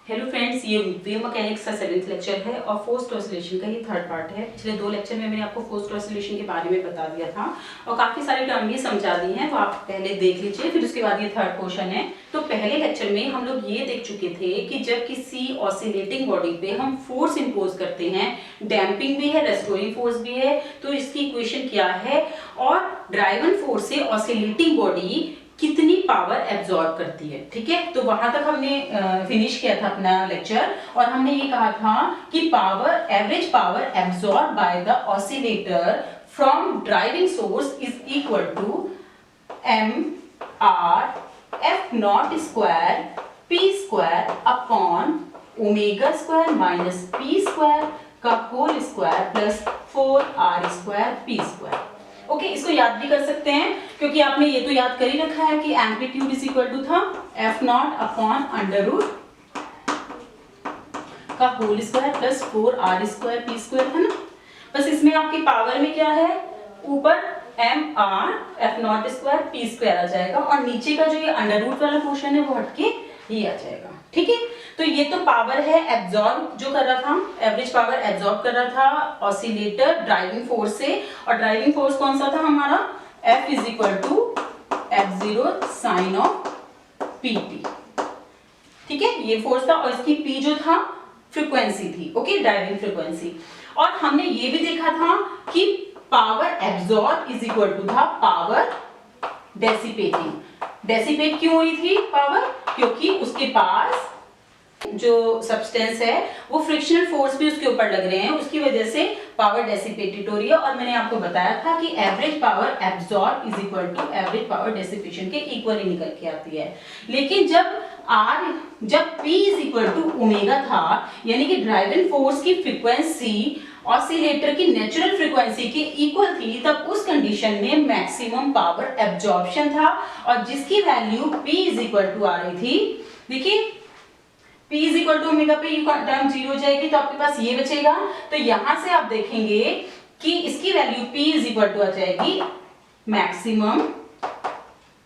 Hello friends, ये wave mechanics का 7th lecture है और फोर्स्ड ऑसिलेशन का ही थर्ड पार्ट है। पिछले 2 लेक्चर में मैंने आपको फोर्स्ड ऑसिलेशन के बारे में बता दिया था और काफ़ी सारे टर्म भी समझा दिए हैं, तो आप पहले देख लीजिए, फिर उसके बाद ये थर्ड पोर्शन है। तो पहले लेक्चर में हम लोग ये देख चुके थे कि जब किसी ऑसिलेटिंग बॉडी पे हम फोर्स इम्पोज करते हैं, डैम्पिंग भी है, रेस्टोरिंग फोर्स भी है, तो इसकी इक्वेशन क्या है और ड्राइवन फोर्स से ऑसिलेटिंग बॉडी कितनी पावर एब्जॉर्ब करती है। ठीक है, तो वहां तक हमने फिनिश किया था अपना लेक्चर और हमने ये कहा था कि power, average power absorb by the oscillator from driving source is equal to M R F not square P square upon omega square minus P square का whole square plus 4r square P square. Okay, इसको याद भी कर सकते हैं क्योंकि आपने ये तो याद कर ही रखा है कि एम्पलीट्यूड इज इक्वल टू था F naught upon under root का whole square plus 4r square P square था ना। बस इसमें आपकी पावर में क्या है, ऊपर M R F not square P square आ जाएगा और नीचे का जो ये अंडर रूट वाला पोर्शन है वो हटके ये आ जाएगा। ठीक है, तो ये तो पावर है एब्जॉर्ब जो कर रहा था, एवरेज पावर एब्जॉर्ब कर रहा था ऑसिलेटर ड्राइविंग फोर्स से, और ड्राइविंग फोर्स कौन सा था हमारा, F is equal to F0 sine of PT। ठीक है, ये फोर्स था और इसकी P जो था फ्रीक्वेंसी थी। Okay, driving frequency. और हमने ये भी देखा था कि power absorb is equal to था पावर डेसिपेटिंग। डेसिपेट क्यों हुई थी पावर, क्योंकि उसके पास जो सब्सटेंस है वो फ्रिक्शनल फोर्स भी उसके ऊपर लग रहे हैं, उसकी वजह से पावर डेसिपेटेड हो रही है। और मैंने आपको बताया था कि average power absorb is equal to average power dissipation के इक्वल ही निकल के आती है। लेकिन जब P is equal to omega था, यानी कि ड्राइविंग फोर्स की फ्रीक्वेंसी ऑसिलेटर की नेचुरल फ्रीक्वेंसी के इक्वल थी, तब उस कंडीशन में मैक्सिमम पावर एब्जॉर्प्शन था और जिसकी value P is equal to आ रही थी। देखिए P is equal to omega पे टर्म 0 हो जाएगी तो आपके पास ये बचेगा। तो यहां से आप देखेंगे कि इसकी value P is equal to आ जाएगी मैक्सिमम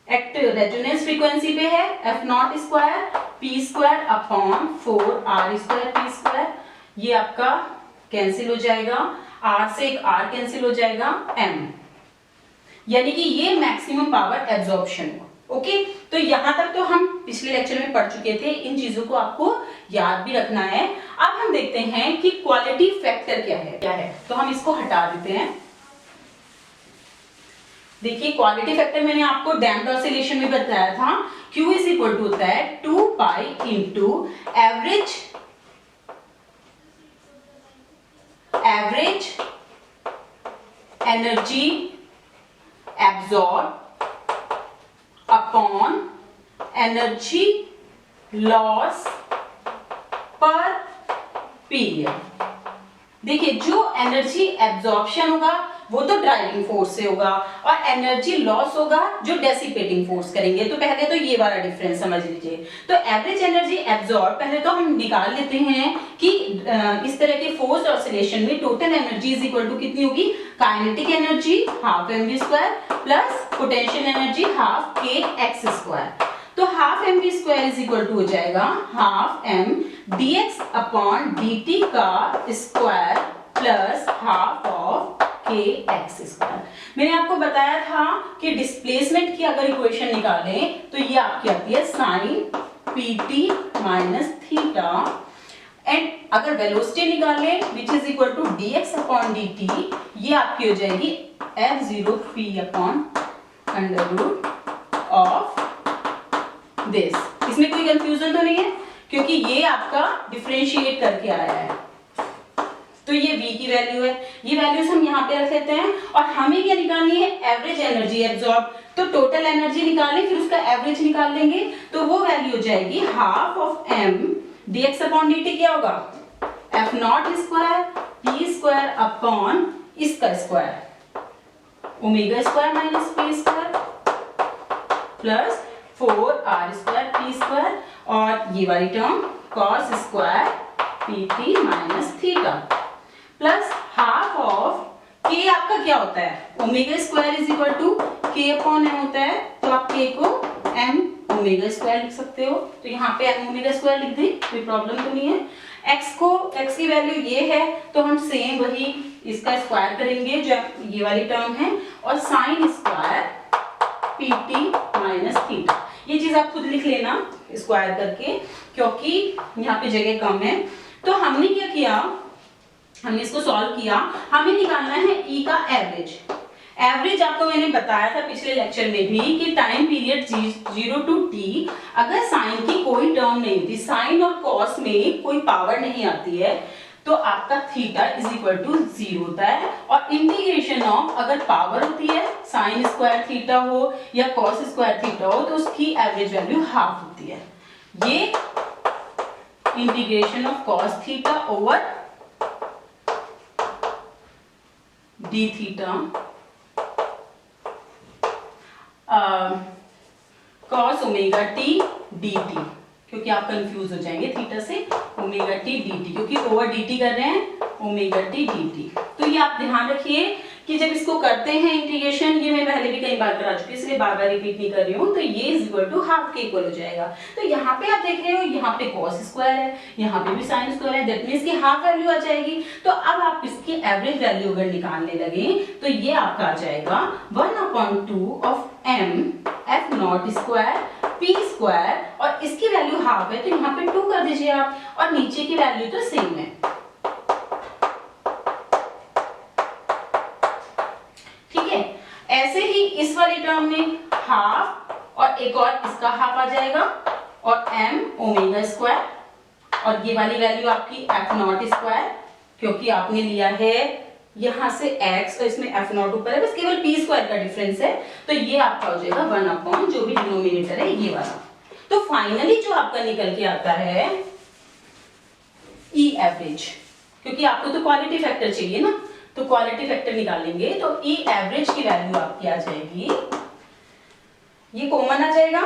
एट रेजोनेंस फ्रीक्वेंसी पे है F not square P square upon 4r square P square. ये आपका कैंसिल हो जाएगा, r से एक r कैंसिल हो जाएगा, m, यानी कि ये मैक्सिमम पावर एब्जॉर्प्शन हुआ। ओके, तो यहां तक तो हम पिछले लेक्चर में पढ़ चुके थे, इन चीजों को आपको याद भी रखना है। अब हम देखते हैं कि क्वालिटी फैक्टर क्या है, तो हम इसको हटा देते हैं। देखिए क्वालिटी फैक्टर मैंने आपको डैम्प्ड ऑसिलेशन में बताया था, Q इज इक्वल टू होता है 2 pi into average energy absorb upon energy loss पर पीरियड। देखिए जो एनर्जी एब्जॉर्प्शन होगा वो तो ड्राइविंग फोर्स से होगा और एनर्जी लॉस होगा जो डेसिपेटिंग फोर्स करेंगे। तो पहले तो ये वाला डिफरेंस समझ लीजिए। तो एवरेज एनर्जी एब्जॉर्ब पहले तो हम निकाल लेते हैं कि इस तरह के फोर्स ऑसिलेशन में total energy is equal to कितनी होगी, kinetic energy half mv square plus potential energy half kx square. तो half mv square is equal to हो जाएगा half m dx upon dt का square plus half of kx square. मैंने आपको बताया था कि डिस्प्लेसमेंट की अगर इक्वेशन निकालें तो ये आपकी आती है sine pt minus theta, and अगर वेलोसिटी निकालें which is equal to dx upon dt, ये आपकी हो जाएगी f0 p upon under root of this. इसमें कोई कंफ्यूजन तो नहीं है क्योंकि ये आपका डिफरेंशिएट करके आया है। तो ये v की वैल्यू है, ये वैल्यूज हम यहाँ पे रख लेते हैं और हमें क्या निकालनी है, एवरेज एनर्जी एब्जॉर्ब। तो टोटल एनर्जी निकालें फिर उसका एवरेज निकाल लेंगे, तो वो वैल्यू हो जाएगी half of m dx upon dt क्या होगा, F not square P square upon इसका square omega square minus P square plus 4r square P square और ये वाली term cos square pt minus theta plus half of k। आपका क्या होता है, omega square is equal to k upon m होता है, तो आप k को m ओमेगा स्क्वायर लिख सकते हो, तो यहाँ पे ओमेगा स्क्वायर लिख दें, कोई प्रॉब्लम तो नहीं है। x की वैल्यू ये है तो हम सेम वही इसका स्क्वायर करेंगे जो ये वाली टर्म है, और sine square pt minus theta, ये चीज आप खुद लिख लेना स्क्वायर करके, क्योंकि यहाँ पे जगह कम है। तो हमने क्या किया, हमने इसको सॉल्व किया, हमें निकालना है e का एवरेज। एवरेज आपको मैंने बताया था पिछले लेक्चर में भी कि टाइम पीरियड 0 to t, अगर साइन की कोई टर्म नहीं होती, साइन और कॉस में कोई पावर नहीं आती है, तो आपका थीटा इज इक्वल टू 0 होता है। और इंटीग्रेशन ऑफ अगर पावर होती है, साइन स्क्वायर थीटा हो या कॉस स्क्वायर थीटा हो, तो उसकी एवरेज वैल्यू हाफ होती है। ये integration of cos theta over D theta, cos omega T D T, क्योंकि आप कंफ्यूज हो जाएंगे थीटा से, ओमेगा टी डी टी, क्योंकि ओवर डी टी कर रहे हैं, ओमेगा टी डी टी। तो ये आप ध्यान रखिए कि जब इसको करते हैं इंटीग्रेशन, ये मैं पहले भी कई बार करा चुकी हूँ इसलिए बार बार रिपीट नहीं कर रही हूँ, तो ये इज इक्वल टू हाफ के इक्वल हो जाएगा। तो यहाँ पे आप देख रहे हो, यहाँ पे कॉस स्क्वायर है, यहाँ पे भी साइन स्क्वायर है, दैट मींस की हाफ वैल्यू आ जाएगी। तो अब आप इसकी एवरेज वैल्यू अगर निकालने लगे तो ये आपका आ जाएगा 1/2 of m f nought square p square, और इसकी वैल्यू हाफ है तो यहाँ पे 2 कर दीजिए आप, और नीचे की वैल्यू तो सेम है। ठीक है, ऐसे ही इस वाली टर्म में हाफ और एक और इसका हाफ आ जाएगा, और m ओमेगा स्क्वायर, और ये वाली वैल्यू आपकी f नॉट स्क्वायर, क्योंकि आपने लिया है यहाँ से x और इसमें f नॉट ऊपर है, बस केवल p स्क्वायर का डिफरेंस है, तो ये आपका हो जाएगा 1/, जो भी डिनोमिनेटर है ये वाला। तो फाइनली जो आपका निकल के आता है e एवरेज, क्योंकि आपको तो क्वालिटी फैक्टर चाहिए ना, तो क्वालिटी फैक्टर निकालेंगे तो e एवरेज की वैल्यू आपकी आ जाएगी, ये कॉमन आ जाएगा,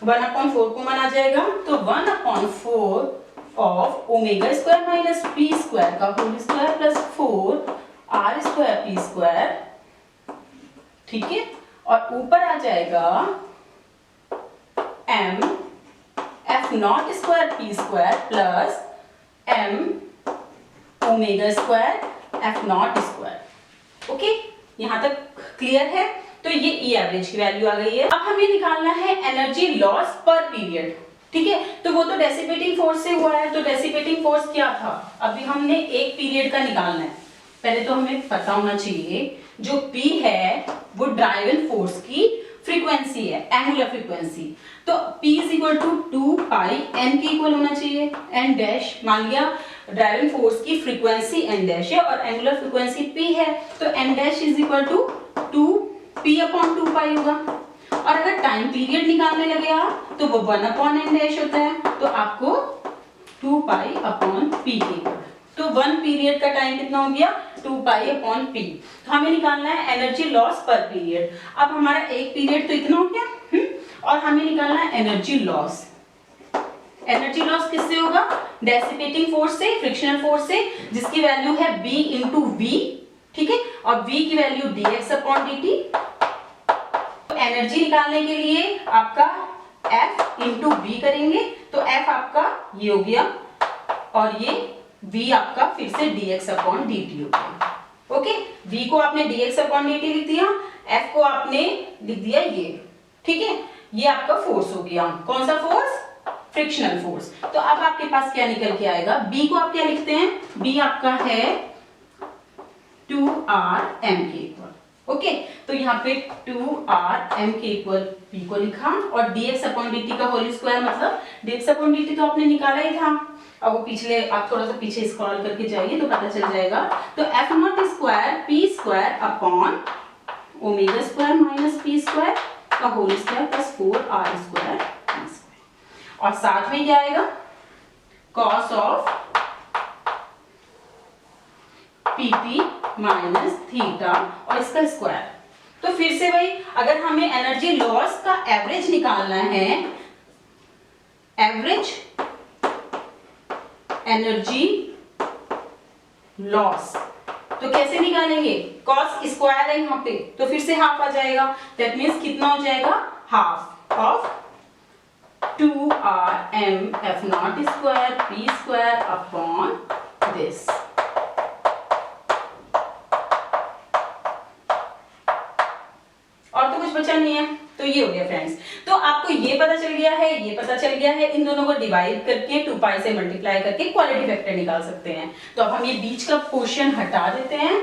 1/4 कॉमन आ जाएगा, तो 1/4 of omega square minus p square का whole square plus 4 r square p square, ठीक है, और ऊपर आ जाएगा m f nought square p square plus m omega square f nought square. Okay, यहां तक क्लियर है? तो ये ई एवरेज की वैल्यू आ गई है। अब हमें निकालना है एनर्जी लॉस पर पीरियड, ठीक है, तो वो तो डेसिपेटिंग फोर्स से हुआ है, तो डेसिपेटिंग फोर्स क्या था, अभी हमने एक पीरियड का निकालना है। पहले तो हमें पता होना चाहिए जो P है वो ड्राइवन फोर्स की फ्रीक्वेंसी है, एंगुलर फ्रीक्वेंसी, तो P is equal to 2 pi n के इक्वल होना चाहिए, n डैश, मान लिया ड्राइवन फोर्स की फ्रीक्वेंसी n डैश है और एंगुलर फ्रीक्वेंसी P है, तो n dash is equal to 2p/2 pi होगा। और अगर टाइम पीरियड निकालने लगे आप तो वो 1/n डैश होता है, तो आपको 2 पाई/p के इक्वल, तो 1 पीरियड का टाइम कितना हो गया 2 पाई/p। तो हमें निकालना है एनर्जी लॉस पर पीरियड। अब हमारा एक पीरियड तो इतना हो गया, और हमें निकालना है एनर्जी लॉस। एनर्जी लॉस किससे होगा, डेसिपेटिंग फोर्स से, फ्रिक्शनल फोर्स से, जिसकी वैल्यू है b इंटू वी, ठीक है, और v की वैल्यू dx/dt। तो एनर्जी निकालने के लिए आपका f इंटू वी करेंगे, तो f आपका ये हो गया और ये v आपका फिर से dx/dt हो गया। ओके, v को आपने dx/dt लिख दिया, f को आपने लिख दिया ये, ठीक है, ये आपका फोर्स हो गया। कौन सा फोर्स, फ्रिक्शनल फोर्स। तो अब आपके पास क्या निकल के आएगा, b को आप क्या लिखते हैं, b आपका है 2rm के इक्वल। ओके, तो यहाँ पे 2rm के इक्वल p को लिखा, और dx/dt का होल स्क्वायर, मतलब dx/dt तो आपने निकाला ही था। अब वो पिछले, आप थोड़ा सा पीछे स्क्रॉल करके जाइए तो पता चल जाएगा। तो f nought square p square upon omega square minus p square का whole square plus 4r square p square, और साथ में क्या आएगा, cos of pt minus theta और इसका स्क्वायर। तो फिर से भाई, अगर हमें एनर्जी लॉस का एवरेज निकालना है, एवरेज एनर्जी लॉस, तो कैसे निकालेंगे, cos स्क्वायर है यहाँ पे, तो फिर से हाफ आ जाएगा, दैट मीन्स कितना हो जाएगा, half of 2rm f0 square p square upon this। और तो कुछ बचा नहीं है। तो ये हो गया फ्रेंड्स। तो आपको ये पता चल गया है, ये पता चल गया है, इन दोनों को डिवाइड करके 2 पाई से मल्टीप्लाई करके क्वालिटी फैक्टर निकाल सकते हैं। तो अब हम ये बीच का पोर्शन हटा देते हैं।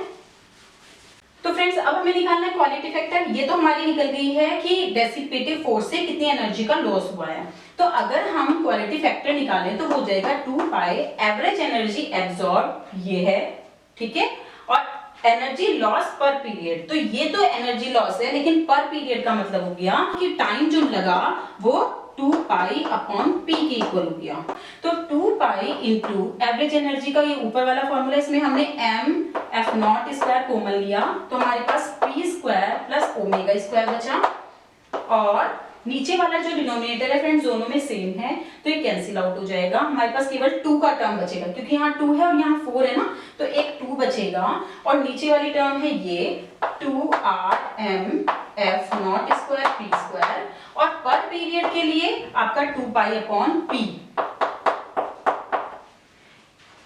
तो फ्रेंड्स अब हमें निकालना है क्वालिटी फैक्टर। ये तो हमारी निकल गई है कि डेसिपेटिव फोर्स से कितनी एनर्जी का लॉस हुआ है। तो अगर हम क्वालिटी फैक्टर निकालें तो हो जाएगा 2 पाई एवरेज एनर्जी एब्जॉर्ब, ये है, ठीक है, और एनर्जी लॉस पर पीरियड। तो ये तो एनर्जी लॉस है, लेकिन पर पीरियड का मतलब हो गया कि टाइम जो लगा वो 2 पाई अपॉन पी के इक्वल हो गया। तो 2 पाई इंटू एवरेज एनर्जी का ये ऊपर वाला फॉर्मूला, इसमें हमने m f0 स्क्वायर कॉमन लिया तो हमारे पास p square plus omega square बचा, और नीचे वाला जो डिनोमिनेटर है फ्रेंड्स दोनों में सेम है तो ये कैंसिल आउट हो जाएगा। हमारे पास केवल 2 का टर्म बचेगा, क्योंकि यहाँ 2 है और यहाँ 4 है ना, तो एक 2 बचेगा, और नीचे वाली टर्म है ये 2rm f0 square p square, और पर पीरियड के लिए आपका 2 पाई अपॉन p,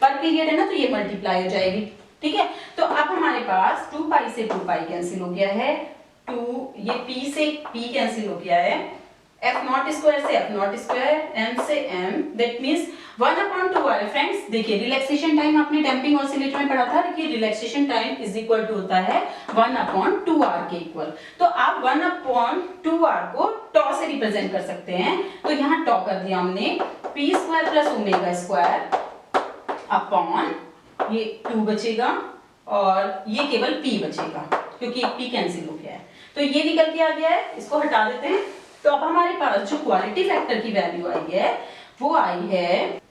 पर पीरियड है ना तो ये मल्टीप्लाई हो जाएगी, ठीक है। तो अब हमारे पास 2 पाई से 2 पाई कैंसिल हो गया है, 2 ये p से p कैंसिल हो गया है, f0 स्क्वायर से f0 स्क्वायर, m से m, दैट मींस 1/2 आ रहा है फ्रेंड्स। देखिए रिलैक्सेशन टाइम आपने डैम्पिंग ऑसिलेटर में पढ़ा था कि relaxation time is equal to होता है 1/2r के इक्वल। तो आप 1/2r को टॉ से रिप्रेजेंट कर सकते हैं, तो यहाँ टॉ कर दिया हमने p square plus omega square upon ये 2 बचेगा और ये केवल p बचेगा क्योंकि एक p कैंसिल हो गया है। तो ये निकल के आ गया है, इसको हटा देते हैं। तो अब हमारे पास जो क्वालिटी फैक्टर की वैल्यू आई है वो आई है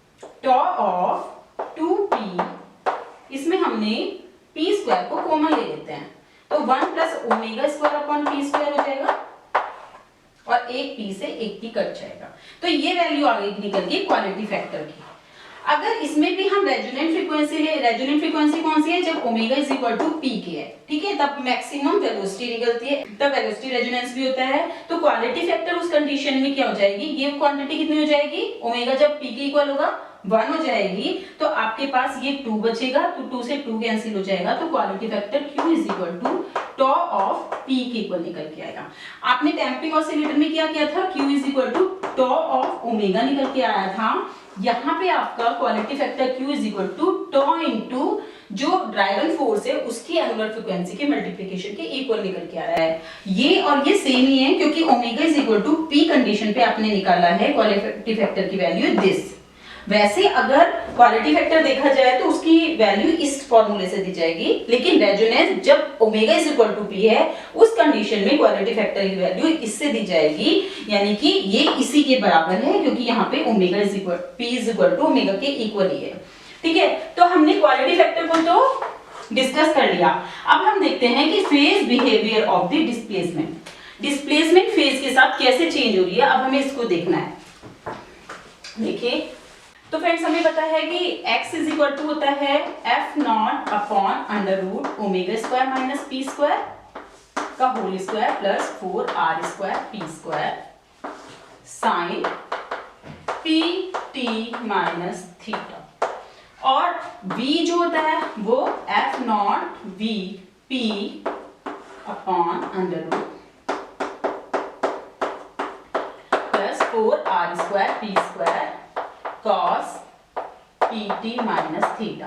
टॉ ऑफ 2p, इसमें हमने p स्क्वायर को कॉमन ले लेते हैं तो 1 plus omega square upon p square हो जाएगा, और एक p से एक p कट जाएगा। तो ये वैल्यू आ गई निकल के क्वालिटी फैक्टर की। अगर इसमें भी हम रेजोनेंट फ्रीक्वेंसी ले, रेजोनेंट फ्रीक्वेंसी कौन सी है, जब omega is equal to p के है, ठीक है, तब मैक्सिमम वेलोसिटी निकलती है, तब वेलोसिटी रेजोनेंस भी होता है। तो क्वालिटी फैक्टर उस कंडीशन में क्या हो जाएगी, ये क्वांटिटी कितनी हो जाएगी, ओमेगा जब पी के इक्वल होगा 1 हो जाएगी, तो आपके पास ये 2 बचेगा, तो 2 से 2 कैंसिल हो जाएगा, तो quality factor Q is equal to tau of P के इक्वल निकल के आएगा। आपने डैम्पिंग ऑसिलेटर में क्या किया था, Q is equal to tau of omega निकल के आया था। यहाँ पे आपका quality factor Q is equal to tau into जो ड्राइवन फोर्स है उसकी एंगुलर फ्रीक्वेंसी के मल्टीप्लिकेशन के इक्वल निकल के आ रहा है। ये और ये सेम ही है, क्योंकि omega is equal to P condition पे आपने निकाला है क्वालिटी फैक्टर की वैल्यू दिस। वैसे अगर क्वालिटी फैक्टर देखा जाए तो उसकी वैल्यू इस फॉर्मूले से दी जाएगी, लेकिन रेजोनेंस जब omega is equal to p है उस कंडीशन में क्वालिटी फैक्टर की वैल्यू इससे दी जाएगी, यानी कि ये इसी के बराबर है, क्योंकि यहाँ पे ओमेगा इज इक्वल पी इज इक्वल टू ओमेगा के इक्वल ही है, ठीक है। तो हमने क्वालिटी फैक्टर को तो डिस्कस कर लिया। अब हम देखते हैं कि phase behaviour of the displacement phase के साथ कैसे चेंज हो रही है। अब हमें इसको देखना है। देखिए तो फ्रेंड्स हमें पता है कि x इज इक्वल टू होता है f0 upon under root omega square minus P square का whole square plus 4r square P square sine P T minus theta, और v जो होता है वो f0 v p upon under root plus 4r square P square cos pt minus theta.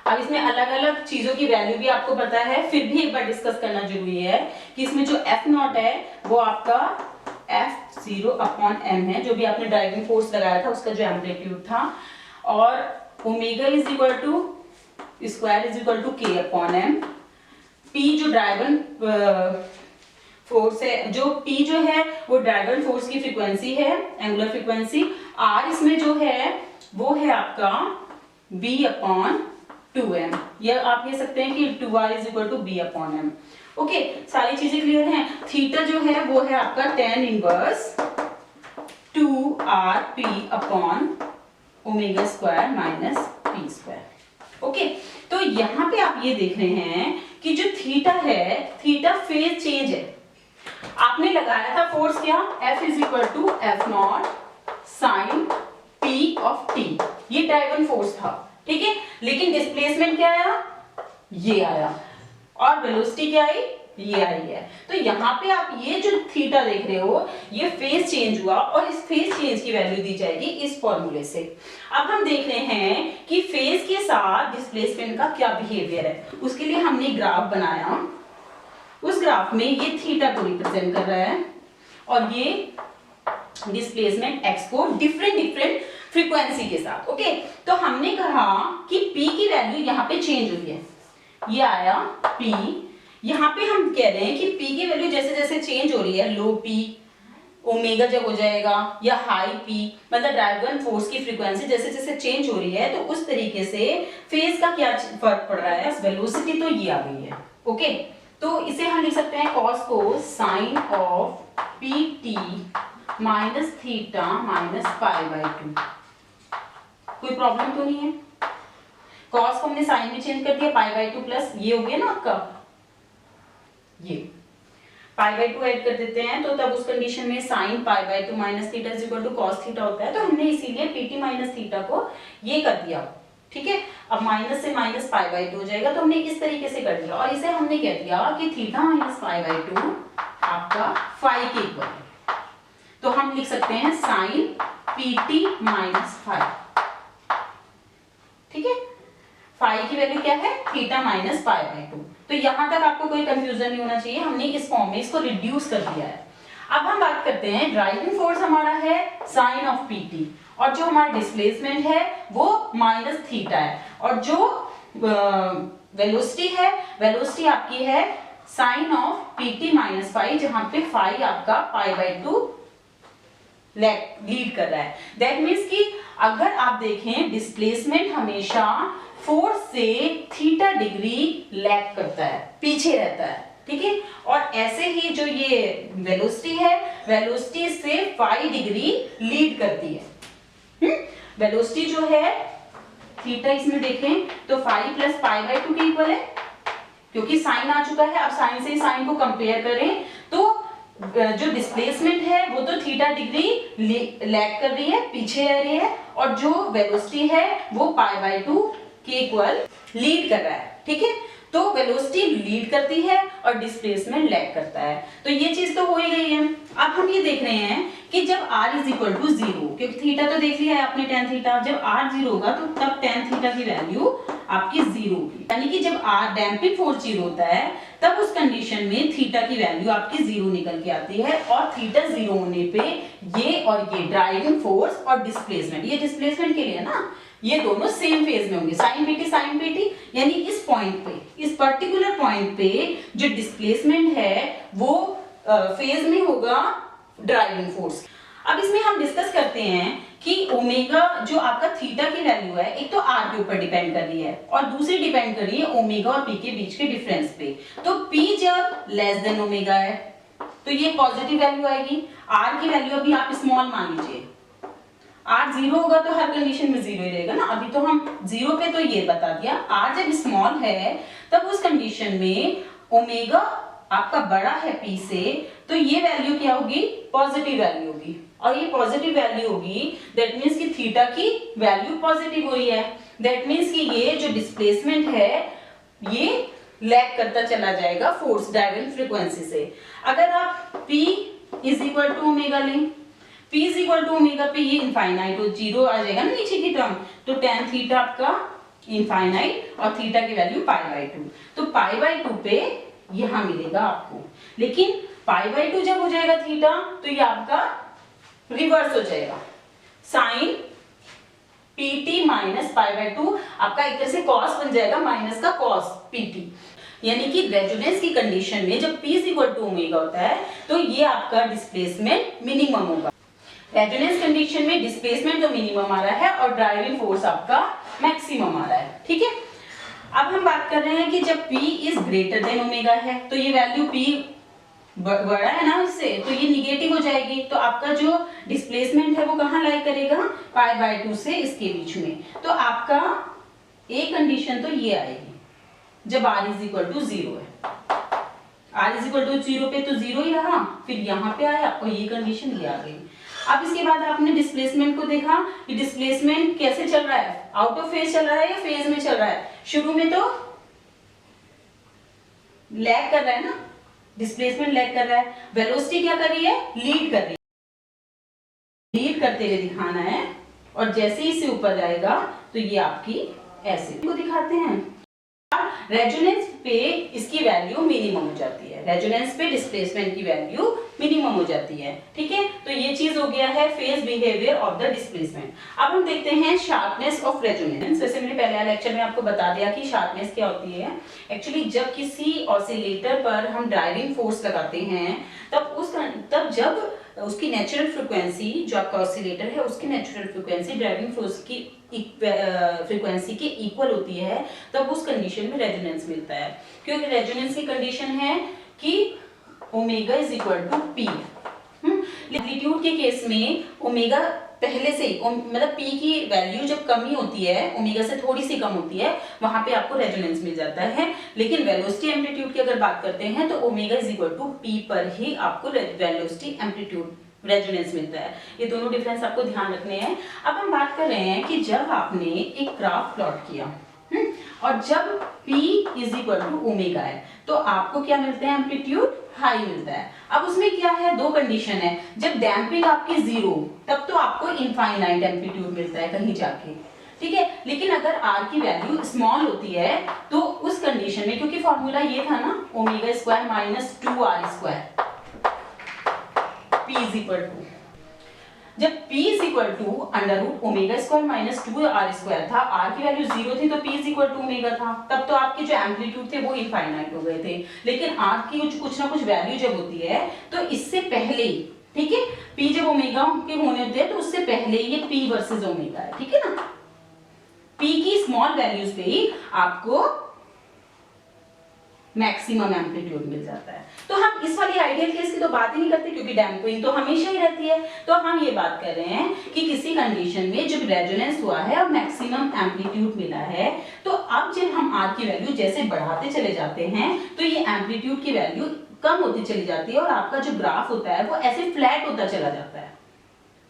अब इसमें अलग अलग चीजों की वैल्यू भी आपको पता है, फिर भी एक बार डिस्कस करना जरूरी है कि इसमें जो f0 है वो आपका f0 अपॉन m है, जो भी आपने ड्राइविंग फोर्स लगाया था उसका जो एम्पलीट्यूड था, और omega is equal to square is equal to k upon m, p जो ड्राइवन फोर्स है, जो p जो है वो ड्राइवन फोर्स की फ्रीक्वेंसी है, एंगुलर फ्रीक्वेंसी, r इसमें जो है वो है आपका b अपॉन 2m, या आप कह सकते हैं कि 2r is equal to b upon m। Okay, सारी चीजें क्लियर हैं। थीटा जो है वो है आपका tan inverse 2rp upon omega square minus p square. Okay, तो यहाँ पे आप ये देख रहे हैं कि जो थीटा है, थीटा फेज चेंज है। आपने लगाया था फोर्स क्या, F is equal to F0 sine p of t, ये ड्राइवन फोर्स था, ठीक है। लेकिन डिस्प्लेसमेंट क्या आया, ये आया, और वेलोसिटी क्या आई, ये आई है। तो यहाँ पे आप ये जो थीटा देख रहे हो, ये फेज चेंज हुआ, और इस फेज चेंज की वैल्यू दी जाएगी इस फॉर्मूले से। अब हम देख रहे हैं कि फेज के साथ डिस्प्लेसमेंट का क्या बिहेवियर है। उसके लिए हमने ग्राफ बनाया, उस ग्राफ में ये थीटा को रिप्रेजेंट कर रहा है, और ये डिस्प्लेसमेंट एक्स को डिफरेंट फ्रीक्वेंसी के साथ। ओके, तो हमने कहा कि p की वैल्यू यहाँ पे चेंज हुई है, ये आया p। यहाँ पे हम कह रहे हैं कि p की वैल्यू जैसे जैसे चेंज हो रही है, लो p ओमेगा जब हो जाएगा, या हाई p, मतलब ड्राइवन फोर्स की फ्रीक्वेंसी जैसे जैसे चेंज हो रही है, तो उस तरीके से फेज का क्या फर्क पड़ रहा है, वेलोसिटी तो ये आ गई है। ओके, तो इसे हम लिख सकते हैं कॉस को sine of p T minus theta minus pi by 2। कोई प्रॉब्लम तो नहीं है। कॉस को हमने साइन में चेंज कर दिया, पाई बाई 2 प्लस ये हो गया ना आपका, ये पाई बाई 2 ऐड कर देते हैं, तो तब उस कंडीशन में sine pi by 2 minus theta is equal to cos theta होता है। तो हमने इसीलिए पीटी माइनस थीटा को ये कर दिया, ठीक है। अब माइनस से माइनस पाई बाई 2 हो जाएगा, तो हमने इस तरीके से कर दिया, और इसे हमने कह दिया कि थीटा माइनस पाई बाई 2 आपका फाई के इक्वल है। तो हम लिख सकते हैं साइन पीटी माइनस फाई, ठीक है। फाई की वैल्यू क्या है, थीटा माइनस पाई बाई 2। तो यहां तक आपको कोई कंफ्यूजन नहीं होना चाहिए, हमने इस फॉर्म में इसको रिड्यूस कर दिया है। अब हम बात करते हैं, ड्राइविंग फोर्स हमारा है साइन ऑफ पीटी, और जो हमारा डिस्प्लेसमेंट है वो माइनस थीटा है, और जो वेलोसिटी है, वेलोसिटी आपकी है sine of PT minus phi, जहां पे फाई आपका पाई बाई 2 लीड कर रहा है। दैट मीन्स कि अगर आप देखें, डिस्प्लेसमेंट हमेशा फोर्स से थीटा डिग्री लैग करता है, पीछे रहता है, ठीक है। और ऐसे ही जो ये वेलोसिटी है, वेलोसिटी से फाई डिग्री लीड करती है। वेलोसिटी जो है थीटा, इसमें देखें तो फाई प्लस पाई बाई 2 के इक्वल है, क्योंकि साइन आ चुका है। अब साइन से साइन को कंपेयर करें तो जो डिस्प्लेसमेंट है वो तो थीटा डिग्री लैग कर रही है, पीछे आ रही है, और जो वेलोसिटी है वो पाई बाई 2 के इक्वल लीड कर रहा है, ठीक है। तो वेलोसिटी लीड करती है और डिस्प्लेसमेंट लैग करता है, तो ये चीज तो हो ही गई है। अब हम ये देख रहे हैं कि जब r इज इक्वल टू 0, क्योंकि थीटा तो देख लिया है आपने tan थीटा, जब r 0 होगा तो तब tan थीटा की वैल्यू आपकी 0 होगी, यानी कि जब r डैम्पिंग फोर्स 0 होता है तब उस कंडीशन में थीटा की वैल्यू आपकी 0 निकल के आती है, और थीटा 0 होने पे ये और ये ड्राइविंग फोर्स और डिस्प्लेसमेंट, ये डिस्प्लेसमेंट के लिए ना, ये दोनों सेम फेज में होंगे, साइन पीटी, यानी इस पॉइंट पे, इस पर्टिकुलर पॉइंट पे जो डिस्प्लेसमेंट है वो फेज में होगा ड्राइविंग फोर्स। अब इसमें हम डिस्कस करते हैं कि ओमेगा जो आपका थीटा की वैल्यू है, एक तो आर के ऊपर डिपेंड कर रही है, और दूसरी डिपेंड कर रही है ओमेगा और पी के बीच के डिफरेंस पे। तो पी जब लेस देन ओमेगा है तो ये पॉजिटिव वैल्यू आएगी, आर की वैल्यू अभी आप स्मॉल मान लीजिए, आर 0 होगा तो हर कंडीशन में 0 ही रहेगा ना, अभी तो हम 0 पे तो ये बता दिया। आर जब स्मॉल है तब उस कंडीशन में ओमेगा आपका बड़ा है पी से, तो ये वैल्यू क्या होगी, पॉजिटिव वैल्यू होगी, और ये पॉजिटिव वैल्यू होगी, दैट मीन्स कि थीटा की वैल्यू पॉजिटिव हुई है, दैट मीन्स कि ये जो डिस्प्लेसमेंट है ये लैग करता चला जाएगा फोर्स ड्राइविंग फ्रीक्वेंसी से। अगर आप P is equal to omega लें, P is equal to omega पे ये इनफाइनाइट हो, 0 आ जाएगा ना नीचे की टर्म, तो tan थीटा आपका इनफाइनाइट और थीटा की वैल्यू पाई बाई 2, तो पाई बाई 2 पे यहां मिलेगा आपको। लेकिन पाई बाई 2 जब हो जाएगा थीटा तो ये आपका रिवर्स हो जाएगा, sine PT minus pi by 2 आपका एक तरह से कॉस बन जाएगा, माइनस का कॉस पीटी, यानी कि रेजोनेंस की कंडीशन में जब P is equal to omega होता है तो ये आपका डिस्प्लेसमेंट मिनिमम होगा। रेजोनेंस कंडीशन में डिस्प्लेसमेंट तो मिनिमम आ रहा है और ड्राइविंग फोर्स आपका मैक्सिमम आ रहा है, ठीक है। अब हम बात कर रहे हैं कि जब P is greater than omega है तो ये वैल्यू P बड़ा है ना इससे, तो ये निगेटिव हो जाएगी, तो आपका जो डिस्प्लेसमेंट है वो कहाँ लाई करेगा, पाई बाई 2 से इसके बीच में। तो आपका एक कंडीशन तो ये आएगी जब r इज इक्वल टू 0 है, r इज इक्वल टू 0 पे तो 0 ही रहा, फिर यहाँ पे आया और ये कंडीशन ये आ गई। अब इसके बाद आपने डिस्प्लेसमेंट को देखा कि डिस्प्लेसमेंट कैसे चल रहा है, आउट ऑफ फेज चल रहा है या फेज में चल रहा है। शुरू में तो लैग कर रहा है ना, डिस्प्लेसमेंट लैग कर रहा है, वेलोसिटी क्या कर रही है, लीड कर रही है, लीड करते हुए दिखाना है। और जैसे ही से ऊपर जाएगा तो ये आपकी ऐसे को दिखाते हैं। रेजोनेंस पे इसकी वैल्यू मिनिमम हो जाती है, रेजोनेंस पे डिस्प्लेसमेंट की वैल्यू मिनिमम हो जाती है, ठीक है। तो ये चीज हो गया है phase behaviour of the displacement. अब हम देखते हैं शार्पनेस ऑफ रेजोनेंस। वैसे मैंने पहले लेक्चर में आपको बता दिया कि शार्पनेस क्या होती है। एक्चुअली जब किसी ऑसिलेटर पर हम ड्राइविंग फोर्स लगाते हैं तब जब उसकी नेचुरल फ्रीक्वेंसी, जो आपका ऑसिलेटर है उसकी नेचुरल फ्रीक्वेंसी ड्राइविंग फोर्स की फ्रीक्वेंसी के इक्वल होती है, तब उस कंडीशन में रेजोनेंस मिलता है। क्योंकि रेजोनेंस की कंडीशन है कि omega is equal to P. Amplitude के केस में ओमेगा पहले से ही मतलब पी की वैल्यू जब कमी होती है, ओमेगा से थोड़ी सी कम होती है, वहां पे आपको रेजोनेंस मिल जाता है। लेकिन वेलोसिटी एम्पलीट्यूड की अगर बात करते हैं तो omega is equal to P पर ही आपको वेलोसिटी एम्पलीट्यूड रेजोनेंस मिलता है। ये दोनों डिफरेंस आपको ध्यान रखने हैं। अब हम बात कर रहे हैं कि जब आपने एक ग्राफ प्लॉट किया और जब P is equal to omega है तो आपको क्या मिलता है, एम्पलीट्यूड हाई मिलता है। अब उसमें क्या है, दो कंडीशन है। जब डैम्पिंग आपकी जीरो तब तो आपको इनफाइनाइट एम्पलीट्यूड मिलता है कहीं जाके, ठीक है। लेकिन अगर R की वैल्यू स्मॉल होती है तो उस कंडीशन में, क्योंकि फॉर्मूला ये था ना omega square minus 2R square, P is equal to, जब P is equal to under root omega square minus 2R square था, R की वैल्यू जीरो थी तो P is equal to omega था, तब तो आपके जो एम्पलीट्यूड थे वो इनफाइनाइट हो गए थे। लेकिन R की कुछ ना कुछ वैल्यू जब होती है तो इससे पहले ही, ठीक है, P जब ओमेगा के होने होते हैं तो उससे पहले ये P वर्सेस ओमेगा है, ठीक है ना। P की स्मॉल वैल्यूज पे ही आपको मैक्सिमम एम्पलीट्यूड मिल जाता है। तो हम इस वाली आइडियल केस की तो बात ही नहीं करते क्योंकि डैम्पिंग तो हमेशा ही रहती है। तो हम ये बात कर रहे हैं कि किसी कंडीशन में जब रेजोनेंस हुआ है और मैक्सिमम एम्पलीट्यूड मिला है, तो अब जब हम R की वैल्यू जैसे बढ़ाते चले जाते हैं तो ये एम्पलीट्यूड की वैल्यू कम होती चली जाती है और आपका जो ग्राफ होता है वो ऐसे फ्लैट होता चला जाता है,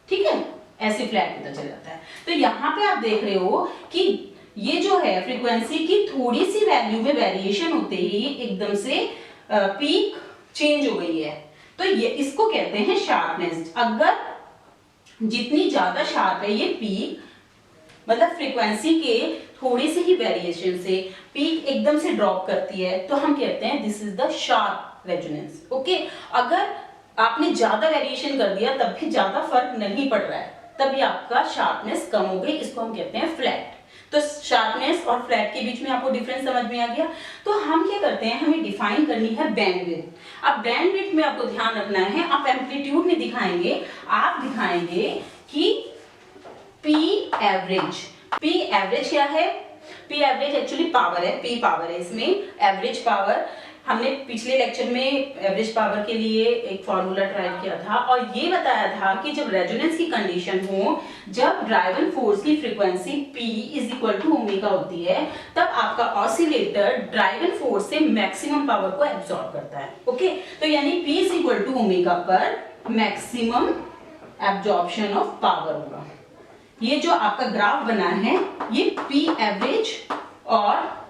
ठीक है, ऐसे फ्लैट होता चला जाता है। तो यहाँ पे आप देख रहे हो कि ये जो है फ्रीक्वेंसी की थोड़ी सी वैल्यू में वेरिएशन होते ही एकदम से पीक चेंज हो गई है, तो ये इसको कहते हैं शार्पनेस। अगर जितनी ज्यादा शार्प है ये पीक, मतलब फ्रीक्वेंसी के थोड़ी सी ही वेरिएशन से पीक एकदम से ड्रॉप करती है, तो हम कहते हैं this is the sharp resonance, okay. अगर आपने ज्यादा वेरिएशन कर दिया तब भी ज्यादा फर्क नहीं पड़ रहा है, तभी आपका शार्पनेस कम हो गई, इसको हम कहते हैं फ्लैट। तो शार्पनेस और फ्लैट के बीच में आपको डिफरेंस समझ में आ गया। तो हम क्या करते हैं, हमें डिफाइन करनी है बैंडविड्थ। अब बैंडविड्थ में आपको ध्यान रखना है, आप एम्पलीट्यूड नहीं दिखाएंगे, आप दिखाएंगे कि P एवरेज। P एवरेज क्या है, P एवरेज एक्चुअली पावर है, P पावर है इसमें, एवरेज पावर। हमने पिछले लेक्चर में एवरेज पावर के लिए एक फॉर्मूला ट्राई किया था और ये बताया था कि जब रेजोनेंस की कंडीशन हो, जब ड्राइविंग फोर्स की frequency P is equal to omega होती है, तब आपका ऑसिलेटर ड्राइविंग फोर्स से मैक्सिमम पावर को एब्सॉर्ब करता है, ओके। तो यानी P is equal to omega पर मैक्सिमम एब्जॉर्प्शन ऑफ पावर होगा। ये जो आपका ग्राफ बना है ये P एवरेज और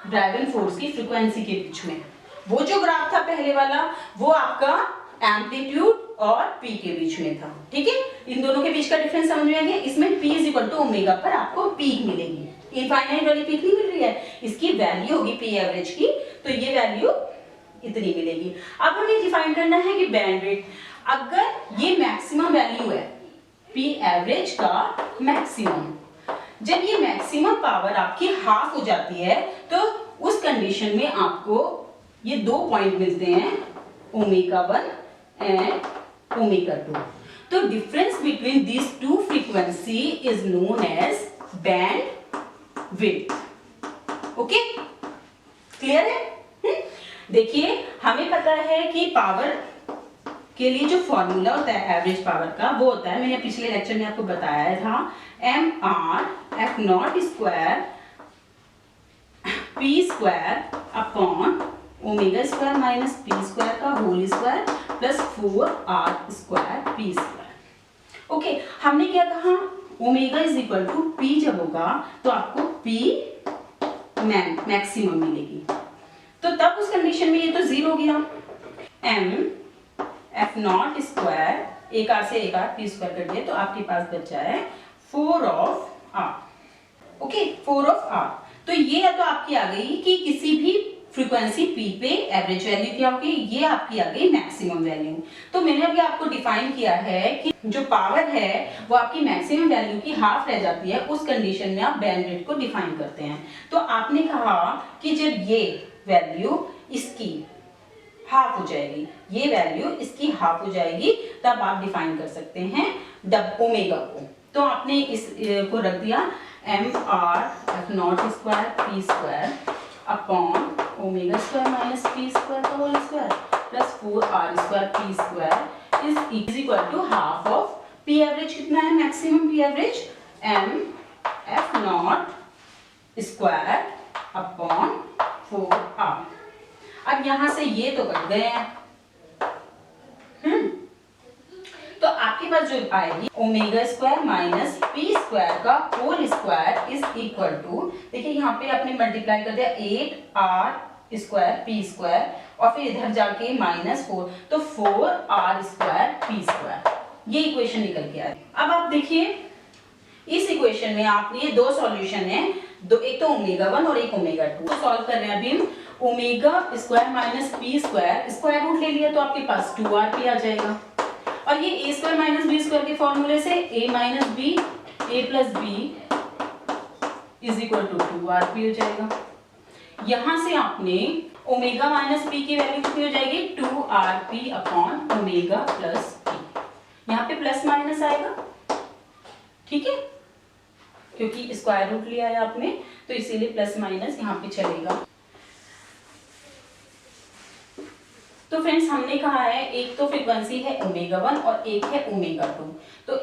ड्राइविंग फोर्स की फ्रीक्वेंसी के बीच में, वो जो ग्राफ था पहले वाला वो आपका एम्पलीट्यूड और P के बीच में था, ठीक है। इन दोनों के बीच का डिफरेंस समझ में आ गया। इसमें P is equal to omega पर आपको पीक मिलेगी, इनफाइनाइट वाली पीक नहीं मिल रही है, इसकी वैल्यू होगी P एवरेज की, तो ये वैल्यू इतनी मिलेगी। अब हमें डिफाइन करना है कि बैंडविड्थ, अगर ये मैक्सिमम वैल्यू है P एवरेज का मैक्सिमम, जब ये मैक्सिमम पावर आपकी हाफ हो जाती है तो उस कंडीशन में आपको ये दो पॉइंट मिलते हैं, ओमेगा 1 एंड ओमेगा 2। तो difference between these two frequency is known as bandwidth, okay, clear है। देखिए हमें पता है कि पावर के लिए जो फॉर्मूला होता है एवरेज पावर का वो होता है, मैंने पिछले लेक्चर में आपको बताया था, mR F0 square P square upon omega square minus P square का whole square plus 4R square P square, okay, हमने क्या कहा, omega is equal to P जब होगा तो आपको पी मैक्सिमम मिलेगी। तो तब उस कंडीशन में ये तो 0 हो गया, एम एफ नॉट स्क्वायर, एक आर से एक आर पी स्क्वायर कर दिया, तो आपके पास बचा है 4 of R. Okay, 4 of R. तो ये है तो आपकी आ गई कि किसी भी फ्रीक्वेंसी पी पे एवरेज वैल्यू क्या होगी, ये आपकी आ गई मैक्सिमम वैल्यू। तो मैंने अभी आपको डिफाइन किया है कि जो पावर है वो आपकी मैक्सिमम वैल्यू की हाफ रह जाती है, उस कंडीशन में आप बैंडविड्थ को डिफाइन करते हैं। तो आपने कहा कि जब ये वैल्यू इसकी हाफ हो जाएगी, ये वैल्यू इसकी हाफ हो जाएगी, तब आप डिफाइन कर सकते हैं डब ओमेगा को। तो आपने इस को रख दिया M R F not square P square upon omega square minus P square का whole square plus 4 R square P square is equal to half of P average. कितना है maximum P average, M F not square upon 4 R. अब यहां से ये तो cut गए हैं, तो आपके पास जो आएगी omega square minus P square का whole square is equal to, देखिए यहाँ पे आपने मल्टीप्लाई कर दिया 8 आर स्क्वायर पी स्क्वायर और फिर इधर जाके -4, तो 4 आर स्क्वायर पी स्क्वायर, ये इक्वेशन निकल के आए। अब आप देखिए इस इक्वेशन में आपने ये दो सॉल्यूशन है, दो, एक तो ओमेगा 1 और एक ओमेगा 2। तो सॉल्व कर रहे हैं अभी हम, omega square minus P square square root ले लिया तो आपके पास 2r पी आ जाएगा, और ये a square minus B square के फॉर्मूले से a minus B a plus B is equal to 2r P हो जाएगा। यहां से आपने ओमेगा माइनस पी की वैल्यू कितनी हो जाएगी, 2r P upon omega plus P. यहाँ पे प्लस माइनस आएगा, ठीक है, क्योंकि स्क्वायर रूट लिया है आपने, तो इसीलिए प्लस माइनस यहाँ पे चलेगा। तो फ्रेंड्स हमने कहा है एक तो फ्रीक्वेंसी है ओमेगा 1 और एक है ओमेगा 2। तो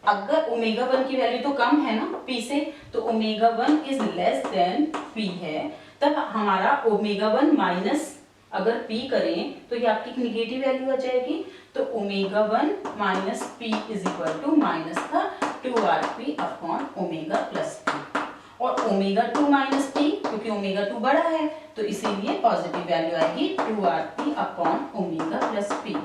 अगर ओमेगा 1 की वैल्यू तो कम है ना पी से, तो omega 1 is less than P है, तब हमारा ओमेगा 1 माइनस अगर पी करें तो ये आपकी निगेटिव वैल्यू आ जाएगी। तो omega 1 minus P is equal to minus का 2r P upon omega plus P, और ओमेगा 2 माइनस पी क्योंकि ओमेगा 2 बड़ा है तो इसीलिए पॉजिटिव वैल्यू आएगी 2r P upon omega plus P.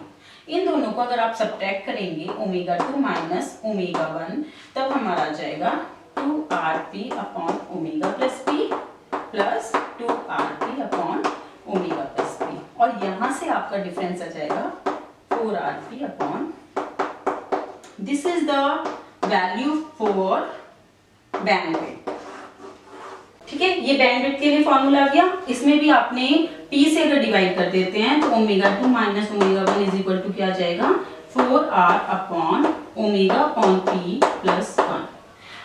इन दोनों को अगर आप सब्ट्रैक्ट करेंगे ओमेगा 2 माइनस ओमेगा 1, तब हमारा आ जाएगा 2r P upon omega plus P plus 2r P upon omega plus P, और यहाँ से आपका डिफरेंस आ जाएगा 4r P upon. This is the value for bandwidth, ठीक है। ये बैंडविड्थ के लिए फॉर्मूला आ गया। इसमें भी आपने p से अगर डिवाइड कर देते हैं तो omega 2 minus omega 1 is equal to क्या आ जाएगा, 4r upon omega upon p plus 1।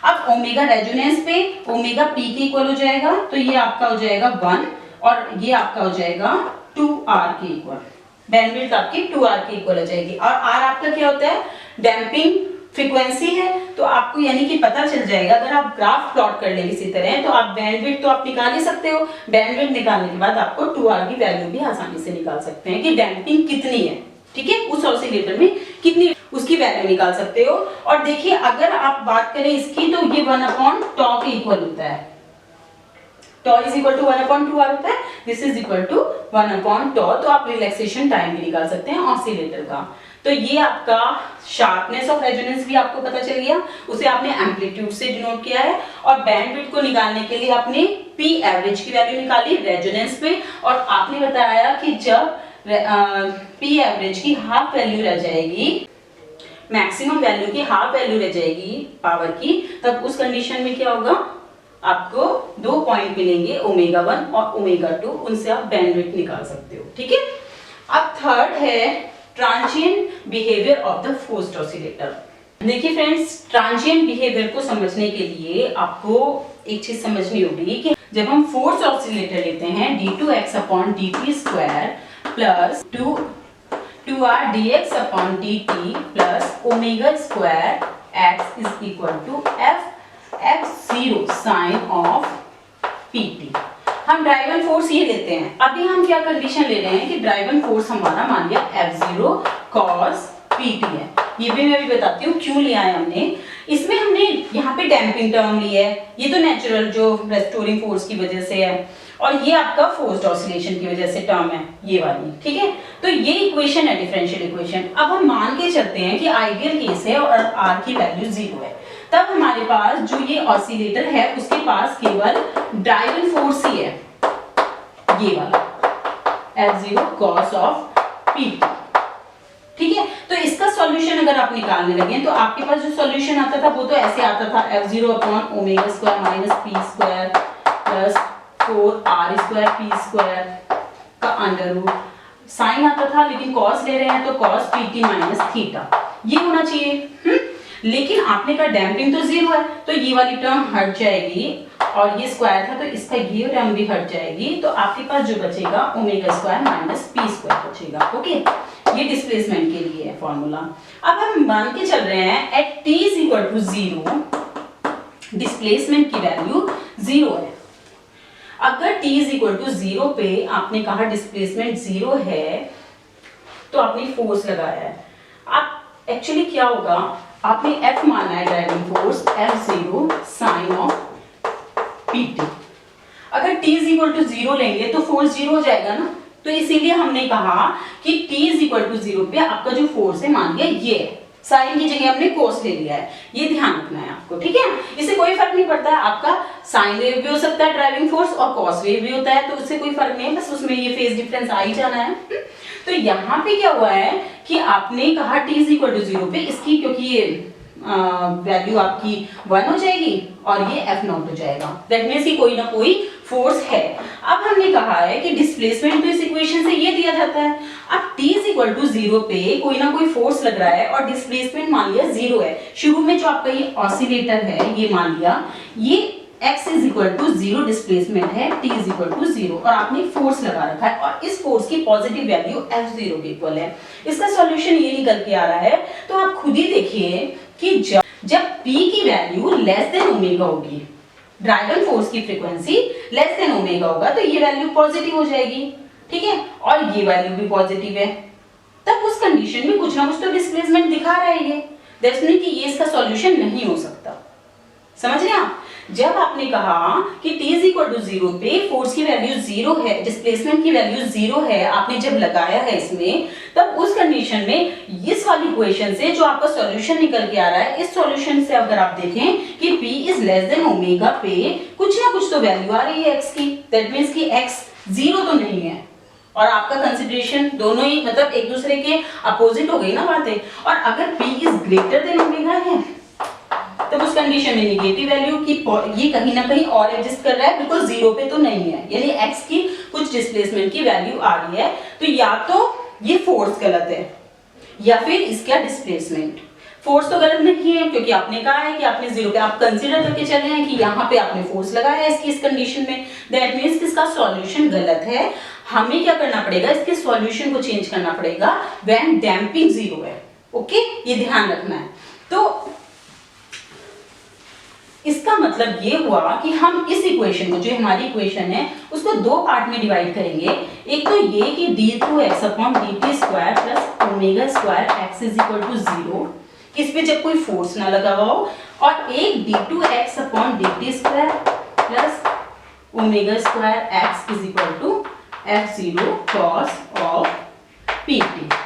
अब ओमेगा रेजोनेंस पे ओमेगा p के इक्वल हो जाएगा, तो ये आपका हो जाएगा 1 और ये आपका हो जाएगा 2r के इक्वल। बैंडविड्थ आपकी 2r के इक्वल हो जाएगी, और r आपका क्या होता है, डैम्पिंग फ्रीक्वेंसी है। तो आपको यानी कि पता चल जाएगा, अगर आप ग्राफ प्लॉट कर ले इसी तरह तो आप बैंडविड्थ तो आप निकाल ही सकते हो। बैंडविड्थ निकालने के बाद आपको 2r की वैल्यू भी आसानी से निकाल सकते हैं कि डैम्पिंग कितनी है, ठीक है, उस ऑसिलेटर में कितनी उसकी वैल्यू निकाल सकते हो। और देखिए अगर आप बात करें इसकी तो ये 1 अपॉन टॉ के इक्वल होता है, tau is equal to 1 upon 2r होता है, this is equal to 1 upon tau. तो आप रिलैक्सेशन टाइम भी निकाल सकते हैं ऑसिलेटर का। तो ये आपका शार्पनेस ऑफ रेजोनेंस भी आपको पता चल गया, उसे आपने एम्पलीट्यूड से डिनोट किया है। और बैंडविड्थ को निकालने के लिए आपने पी एवरेज की वैल्यू निकाली रेजोनेंस पे, और आपने बताया कि जब पी एवरेज की हाफ वैल्यू रह जाएगी, मैक्सिमम वैल्यू की हाफ वैल्यू रह जाएगी पावर की, तब उस कंडीशन में क्या होगा, आपको 2 पॉइंट मिलेंगे ओमेगा 1 और ओमेगा 2, उनसे आप बैंडविड्थ निकाल सकते हो, ठीक है। अब थर्ड है transient behaviour of the forced oscillator. देखिए फ्रेंड्स, ट्रांजिएंट बिहेवियर को समझने के लिए आपको एक चीज समझनी होगी कि जब हम फोर्स्ड ऑसिलेटर लेते हैं d2x upon dt square plus 2r dx upon dt plus omega square x is equal to f(x0) sine of pt। हम ड्राइवन फोर्स ये लेते हैं। अभी हम क्या कंडीशन ले रहे हैं कि ड्राइवन फोर्स हमारा मान लिया F0 cos PT है। ये भी मैं भी बताती हूँ क्यों लिया है हमने। इसमें हमने यहाँ पे डैम्पिंग टर्म लिया है, ये तो नेचुरल जो रेस्टोरिंग फोर्स की वजह से है, और ये आपका फोर्स्ड ऑसिलेशन की वजह से टर्म है ये वाली, ठीक है। तो ये इक्वेशन है डिफरेंशियल इक्वेशन। अब हम मान के चलते हैं कि आइडियल केस है और आर की वैल्यू 0 है, तब हमारे पास जो ये ऑसिलेटर है उसके पास केवल ड्राइविंग फोर्स ही है, ये वाला F0 cos ऑफ P, ठीक है। तो इसका सॉल्यूशन अगर आप निकालने लगे तो आपके पास जो सॉल्यूशन आता था वो तो ऐसे आता था F0 upon omega square minus P square plus 4r² p² का अंडर रूट, साइन आता था लेकिन कॉस ले रहे हैं तो cos pt माइनस थीटा, ये होना चाहिए। लेकिन आपने कहा डैम्पिंग तो 0 है तो ये वाली टर्म हट जाएगी, और ये स्क्वायर था तो इसका ये टर्म भी हट जाएगी, तो आपके पास जो बचेगा omega square minus P square बचेगा। ओके, ये डिस्प्लेसमेंट के लिए है फॉर्मूला। अब हम मान के चल रहे हैं at t is equal to 0 displacement की वैल्यू 0 है। अगर t इज इक्वल टू 0 पे आपने कहा डिस्प्लेसमेंट 0 है तो आपने फोर्स लगाया है। आप एक्चुअली क्या होगा, आपने F माना है driving force F0 sine of PT। अगर t इज इक्वल टू 0 लेंगे तो फोर्स 0 हो जाएगा ना, तो इसीलिए हमने कहा कि t इज इक्वल टू 0 पे आपका जो फोर्स है मान लिया ये है, साइन की जगह हमने कोस ले लिया है, ये ध्यान रखना है आपको, ठीक है। इससे कोई फर्क नहीं पड़ता है, आपका साइन वेव भी हो सकता है ड्राइविंग फोर्स और कॉस वेव भी होता है, तो उससे कोई फर्क नहीं है, बस उसमें ये फेज डिफरेंस आ ही जाना है। तो यहाँ पे क्या हुआ है कि आपने कहा t इज इक्वल टू 0 पे इसकी, क्योंकि ये वैल्यू आपकी 1 हो जाएगी और ये F0 हो जाएगा, दैट मींस कि कोई ना कोई फोर्स है। अब हमने कहा है कि डिस्प्लेसमेंट तो इस इक्वेशन से ये दिया जाता है। अब t इज इक्वल टू 0 पे कोई ना कोई फोर्स लग रहा है और डिस्प्लेसमेंट मान लिया 0 है। शुरू में जो आपका ये ऑसिलेटर है ये मान लिया ये x is equal to 0 displacement है, t इज इक्वल टू 0 और आपने फोर्स लगा रखा है और इस फोर्स की पॉजिटिव वैल्यू F0 के इक्वल है। इसका सॉल्यूशन ये निकल के आ रहा है, तो आप खुद ही देखिए कि जब p की वैल्यू लेस देन ओमेगा होगी, ड्राइविंग फोर्स की फ्रीक्वेंसी लेस देन ओमेगा होगा, तो ये वैल्यू पॉजिटिव हो जाएगी, ठीक है, और ये वैल्यू भी पॉजिटिव है, तब उस कंडीशन में कुछ ना कुछ तो डिस्प्लेसमेंट दिखा रहा है ये, दैट्स मीन कि ये इसका सॉल्यूशन नहीं हो सकता। समझ रहे हैं आप? जब आपने कहा कि t इज इक्वल टू 0 पे फोर्स की वैल्यू 0 है, डिस्प्लेसमेंट की वैल्यू 0 है, आपने जब लगाया है इसमें, तब उस कंडीशन में इस वाली इक्वेशन से जो आपका सॉल्यूशन निकल के आ रहा है, इस सॉल्यूशन से अगर आप देखें कि p is less than omega पे कुछ ना कुछ तो वैल्यू आ रही है x की, दैट मींस कि x 0 तो नहीं है, और आपका कंसीडरेशन दोनों ही मतलब एक दूसरे के अपोजिट हो गई ना बातें। और अगर p is greater than omega है तब उस कंडीशन में नेगेटिव वैल्यू की ये कहीं ना कहीं और एग्जिस्ट कर रहा है, बिल्कुल 0 पे तो नहीं है, यानी x की कुछ डिस्प्लेसमेंट की वैल्यू आ रही है, तो या तो ये फोर्स गलत है या फिर इसका डिस्प्लेसमेंट। फोर्स तो गलत नहीं है क्योंकि आपने कहा है कि आपने 0 पे आप कंसीडर करके चले हैं कि यहाँ पे आपने फोर्स लगाया है इसकी इस कंडीशन में, दैट मींस इसका सॉल्यूशन गलत है। हमें क्या करना पड़ेगा, इसके सॉल्यूशन को चेंज करना पड़ेगा व्हेन डैम्पिंग 0 है। ओके, ये ध्यान रखना है। तो इसका मतलब ये हुआ कि हम इस इक्वेशन को, जो हमारी इक्वेशन है, उसको दो पार्ट में डिवाइड करेंगे। एक तो ये कि d/x upon dt square plus omega square x is equal to 0, इस पे जब कोई फोर्स ना लगा हुआ हो, और एक d/x upon dt square plus omega square x is equal to F0 cos of pt।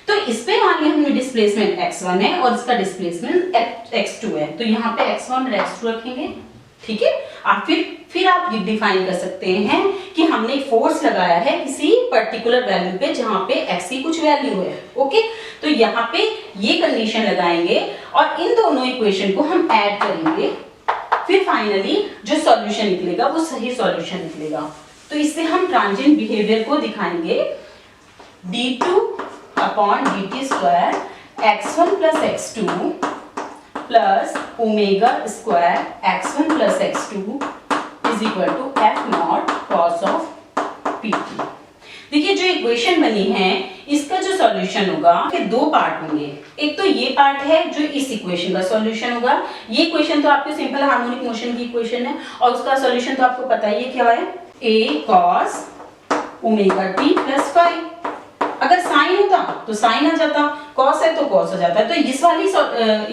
तो इस पे मान लिया हमने डिस्प्लेसमेंट x1 है और इसका डिस्प्लेसमेंट x2 है, तो यहाँ पे x1 और x2 रखेंगे, ठीक है। आप फिर आप डिफाइन कर सकते हैं कि हमने फोर्स लगाया है किसी पर्टिकुलर वैल्यू पे जहाँ पे x की कुछ वैल्यू है। ओके, तो यहाँ पे ये कंडीशन लगाएंगे और इन दोनों इक्वेशन को हम ऐड करेंगे, फिर फाइनली जो सॉल्यूशन निकलेगा वो सही सॉल्यूशन निकलेगा। तो इससे हम ट्रांजिएंट बिहेवियर को दिखाएंगे, d2 upon dt square x1 plus x2 plus omega square x1 plus x2 is equal to F0 cos of pt। देखिए जो इक्वेशन बनी है इसका जो सॉल्यूशन होगा फिर दो पार्ट होंगे, एक तो ये पार्ट है जो इस इक्वेशन का सॉल्यूशन होगा, ये इक्वेशन तो आपके सिंपल हार्मोनिक मोशन की इक्वेशन है और उसका सॉल्यूशन तो आपको पता ही है क्या है, a cos omega t plus phi. अगर साइन होता तो साइन आ जाता, कॉस है तो कॉस हो जाता है। तो इस वाली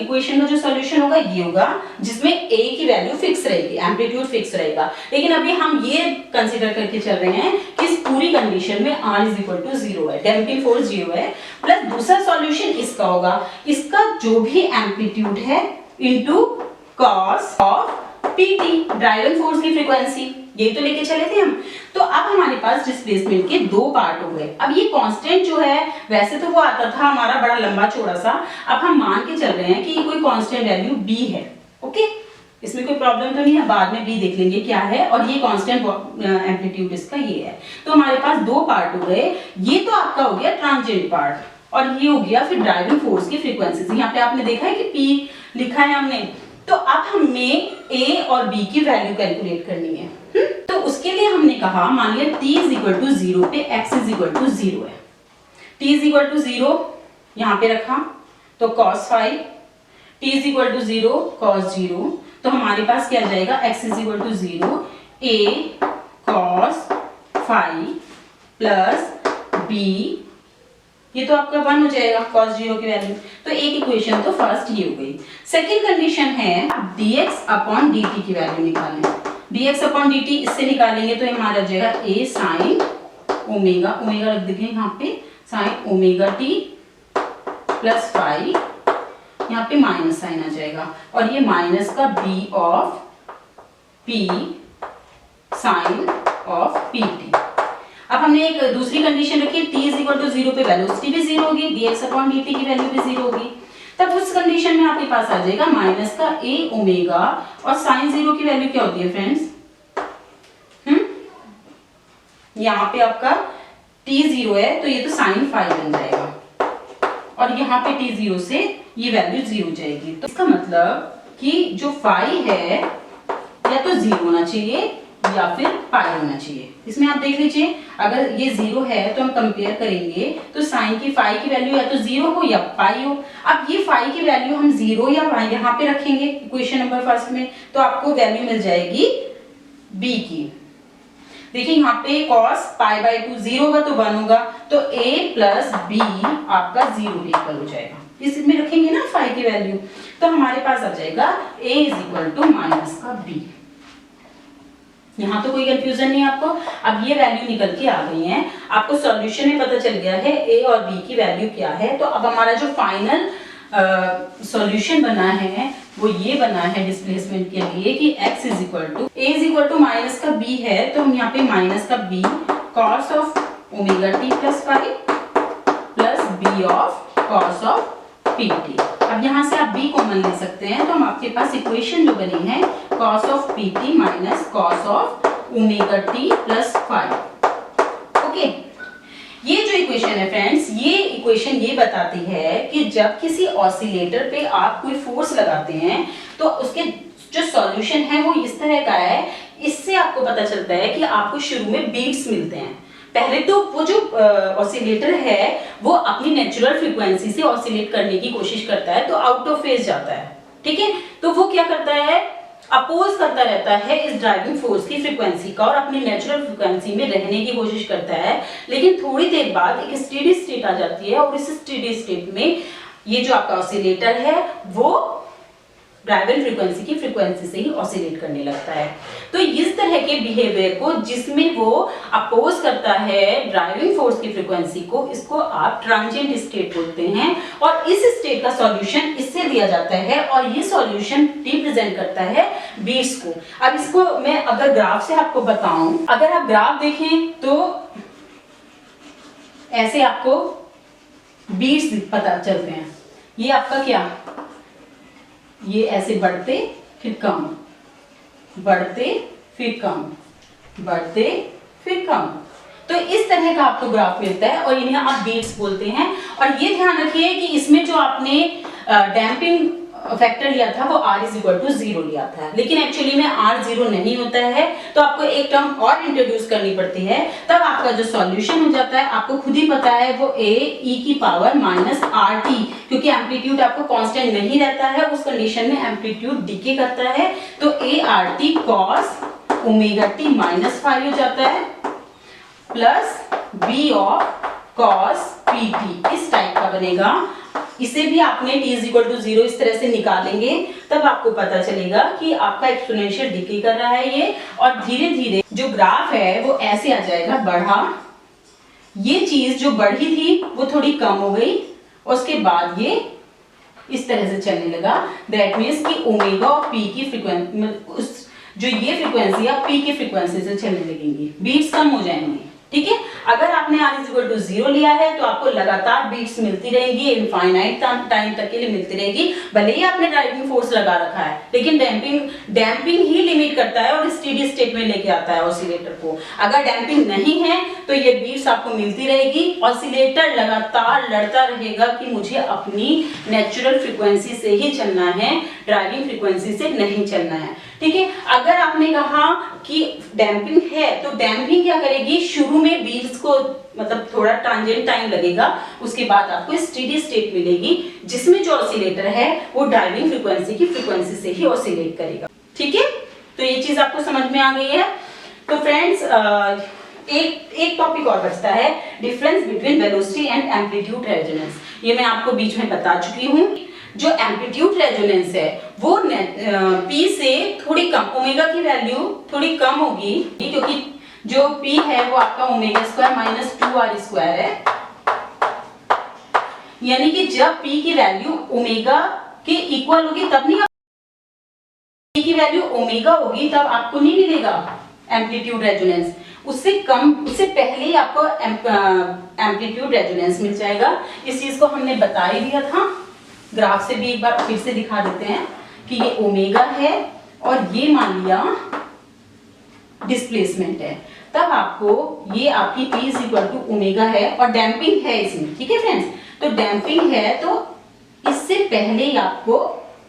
इक्वेशन का जो सॉल्यूशन होगा ये होगा जिसमें a की वैल्यू फिक्स रहेगी, एम्पलीट्यूड फिक्स रहेगा। लेकिन अभी हम ये कंसीडर करके चल रहे हैं कि इस पूरी कंडीशन में r इज इक्वल टू 0 है, डैम्पिंग फोर्स 0 है, प्लस दूसरा सॉल्यूशन इसका होगा, इसका जो भी एम्पलीट्यूड है into cos of PT, driving force की फ्रीक्वेंसी, ये तो लेके चले थे हम। तो अब हमारे पास डिस्प्लेसमेंट के दो पार्ट हो गए। अब ये कांस्टेंट जो है वैसे तो वो आता था हमारा बड़ा लंबा चौड़ा सा, अब हम मान के चल रहे हैं कि ये कोई कांस्टेंट वैल्यू b है। ओके, इसमें कोई प्रॉब्लम तो नहीं है, बाद में b देख लेंगे क्या है, और ये कांस्टेंट एम्पलीट्यूड इसका ये है। तो हमारे पास दो पार्ट हो गए, ये तो आपका हो गया ट्रांजिएंट पार्ट और ये हो गया फिर ड्राइविंग फोर्स की फ्रीक्वेंसीज। यहाँ पे आपने देखा है कि p लिखा है हमने। तो अब हमें a और b की वैल्यू कैलकुलेट करनी है। तो उसके लिए हमने कहा मान लिया t इज इक्वल टू 0 पे x इज इक्वल टू 0 है। t इज इक्वल टू 0 यहाँ पे रखा तो cos 5, t is equal to 0 cos 0, तो हमारे पास क्या आ जाएगा x is equal to 0 a cos 5 plus b, ये तो आपका 1 हो जाएगा cos 0 की वैल्यू। तो एक इक्वेशन तो फर्स्ट ये हो गई। सेकंड कंडीशन है dx अपॉन dt की वैल्यू निकालनी। dx अपॉन dt इससे निकालेंगे तो हमारा हो जाएगा a sin ओमेगा, ओमेगा रख देंगे यहाँ पे, sin ओमेगा t प्लस 5, यहाँ पे माइनस साइन आ जाएगा और ये माइनस का b of p sine of pt। अब हमने एक दूसरी कंडीशन रखी, t इज इक्वल टू 0 पे वेलोसिटी भी 0 होगी, dx अपॉन dt की वैल्यू भी 0 होगी। तब उस कंडीशन में आपके पास आ जाएगा माइनस का a ओमेगा और साइन 0 की वैल्यू क्या होती है फ्रेंड्स? यहाँ पे आपका t 0 है तो ये तो साइन 5 बन जाएगा और यहाँ पे t 0 से ये वैल्यू 0 हो जाएगी। तो इसका मतलब कि जो 5 है या तो 0 होना चाहिए या फिर पाई होना चाहिए। इसमें आप देख लीजिए अगर ये 0 है तो हम कंपेयर करेंगे तो साइन की फाई की वैल्यू या तो 0 हो या पाई हो। अब ये फाई की वैल्यू हम 0 या पाई यहाँ पे रखेंगे इक्वेशन नंबर फर्स्ट में, तो आपको वैल्यू मिल जाएगी b की। देखिए यहाँ पे cos पाई बाई 2 0 होगा तो 1 होगा, तो a प्लस b आपका 0 के इक्वल हो जाएगा। इसमें रखेंगे ना फाई की वैल्यू, तो हमारे पास आ जाएगा a is equal to minus का b। यहाँ तो कोई कंफ्यूजन नहीं आपको। अब ये वैल्यू निकल के आ गई है, आपको सॉल्यूशन में पता चल गया है a और b की वैल्यू क्या है। तो अब हमारा जो फाइनल सॉल्यूशन बना है वो ये बना है डिस्प्लेसमेंट के लिए कि x is equal to a is equal to minus का b है, तो हम यहाँ पे माइनस का b cos of omega t plus 5 plus b of cos of pt। अब यहाँ से आप b कॉमन ले सकते हैं, तो हम आपके पास इक्वेशन जो बनी है cos of pt minus cos of omega t plus 5। Okay, ये जो इक्वेशन है फ्रेंड्स, ये इक्वेशन ये बताती है कि जब किसी ऑसिलेटर पे आप कोई फोर्स लगाते हैं तो उसके जो सॉल्यूशन है वो इस तरह का है। इससे आपको पता चलता है कि आपको शुरू में बीट्स मिलते हैं। पहले तो वो जो ऑसिलेटर है वो अपनी नेचुरल फ्रीक्वेंसी से ऑसिलेट करने की कोशिश करता है, तो आउट ऑफ फेज जाता है। ठीक है, तो वो क्या करता है, अपोज करता रहता है इस ड्राइविंग फोर्स की फ्रीक्वेंसी का और अपनी नेचुरल फ्रीक्वेंसी में रहने की कोशिश करता है। लेकिन थोड़ी देर बाद एक स्टेडी स्टेट आ जाती है और इस स्टेडी स्टेट में ये जो आपका ऑसिलेटर है वो ड्राइविंग फ्रीक्वेंसी की फ्रीक्वेंसी से ही ऑसिलेट करने लगता है। तो इस तरह के बिहेवियर को जिसमें वो अपोज करता है ड्राइविंग फोर्स की फ्रीक्वेंसी को, इसको आप ट्रांजिएंट स्टेट बोलते हैं। और इस स्टेट का सॉल्यूशन इससे दिया जाता है और ये सॉल्यूशन रिप्रेजेंट करता है बीट्स को। अब इसको मैं अगर ग्राफ से आपको बताऊं, अगर आप ग्राफ देखें तो ऐसे आपको बीट्स पता चलते हैं। ये आपका क्या, ये ऐसे बढ़ते फिर कम, बढ़ते फिर कम, बढ़ते फिर कम, तो इस तरह का आपको ग्राफ मिलता है और इन्हें आप बीट्स बोलते हैं। और ये ध्यान रखिए कि इसमें जो आपने डैम्पिंग फैक्टर लिया था वो r इज इक्वल टू 0 लिया था, लेकिन एक्चुअली में r 0 नहीं होता है, तो आपको एक टर्म और इंट्रोड्यूस करनी पड़ती है, तब आपका जो सॉल्यूशन हो जाता है आपको खुद ही पता है वो a e की पावर माइनस RT, क्योंकि एम्पलीट्यूड आपको कांस्टेंट नहीं रहता है, उस कंडीशन में एम्पलीट्यूड डिके करता है, तो a RT cos omega t minus 5 हो जाता है plus b of cos pt, इस टाइप का बनेगा इसे भी आपने t इज इक्वल टू 0 इस तरह से निकालेंगे, तब आपको पता चलेगा कि आपका एक्सपोनेंशियल डिके कर रहा है ये, और धीरे धीरे जो ग्राफ है वो ऐसे आ जाएगा बढ़ा, ये चीज जो बढ़ी थी वो थोड़ी कम हो गई, और उसके बाद ये इस तरह से चलने लगा। दैट मीन्स कि ओमेगा और पी की फ्रीक्वेंसी, जो ये फ्रीक्वेंसी है पी की फ्रीक्वेंसी से चलने लगेंगी, बीट्स कम हो जाएंगी। ठीक है, अगर आपने r इज इक्वल टू 0 लिया है तो आपको लगातार बीट्स मिलती रहेंगी, इनफाइनाइट टाइम तक के लिए मिलती रहेगी। भले ही आपने ड्राइविंग फोर्स लगा रखा है, लेकिन डैम्पिंग ही लिमिट करता है और स्टेडी स्टेट में लेके आता है ऑसिलेटर को। अगर डैम्पिंग नहीं है तो ये बीट्स आपको मिलती रहेगी, ऑसिलेटर लगातार लड़ता रहेगा कि मुझे अपनी नेचुरल फ्रीक्वेंसी से ही चलना है, ड्राइविंग फ्रीक्वेंसी से नहीं चलना है। ठीक है, अगर आपने कहा कि डैम्पिंग है तो डैम्पिंग क्या करेगी, शुरू में बीट्स को मतलब थोड़ा ट्रांजिएंट टाइम लगेगा, उसके बाद आपको स्टेडी स्टेट मिलेगी जिसमें जो ऑसिलेटर है वो ड्राइविंग फ्रीक्वेंसी की फ्रीक्वेंसी से ही ऑसिलेट करेगा। ठीक है, तो ये चीज आपको समझ में आ गई है। तो फ्रेंड्स एक टॉपिक और बचता है, difference between velocity and amplitude resonance. ये मैं आपको बीच में बता चुकी हूँ। जो एम्पलीट्यूड रेजोनेंस है वो पी से थोड़ी कम, ओमेगा की वैल्यू थोड़ी कम होगी, क्योंकि जो पी है वो आपका omega square minus 2r square है। यानी कि जब पी की वैल्यू ओमेगा के इक्वल होगी तब नहीं, पी की वैल्यू ओमेगा होगी तब आपको नहीं मिलेगा एम्पलीट्यूड रेजोनेंस, उससे कम, उससे पहले ही आपको एम्पलीट्यूड रेजोनेंस मिल जाएगा। इस चीज को हमने बता ही दिया था, ग्राफ से भी एक बार फिर से दिखा देते हैं कि ये ओमेगा है और ये मान लिया डिस्प्लेसमेंट है, तब आपको ये आपकी P is equal to omega है और डैम्पिंग है इसमें। ठीक है फ्रेंड्स, तो डैम्पिंग है तो इससे पहले ही आपको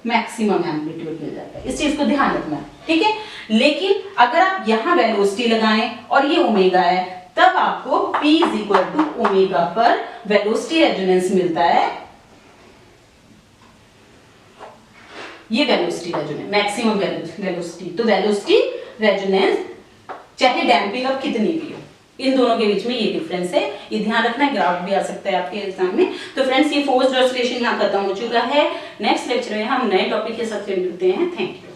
मैक्सिमम एम्पलीट्यूड मिल जाता है, इस चीज को ध्यान रखना। ठीक है, लेकिन अगर आप यहाँ वेलोसिटी लगाएं और ये ओमेगा है तब आपको P is equal to omega पर वेलोसिटी रेजोनेंस मिलता है। ये वेलोसिटी रेजोनेंस, मैक्सिमम वेलोसिटी, तो वेलोसिटी रेजोनेंस चाहे डैम्पिंग अब कितनी भी हो, इन दोनों के बीच में ये डिफरेंस है, ये ध्यान रखना है। ग्राफ भी आ सकता है आपके एग्जाम में। तो फ्रेंड्स ये फोर्स्ड ऑसिलेशन यहाँ खत्म हो चुका है। नेक्स्ट लेक्चर में हम नए टॉपिक के साथ मिलते हैं। Thank you.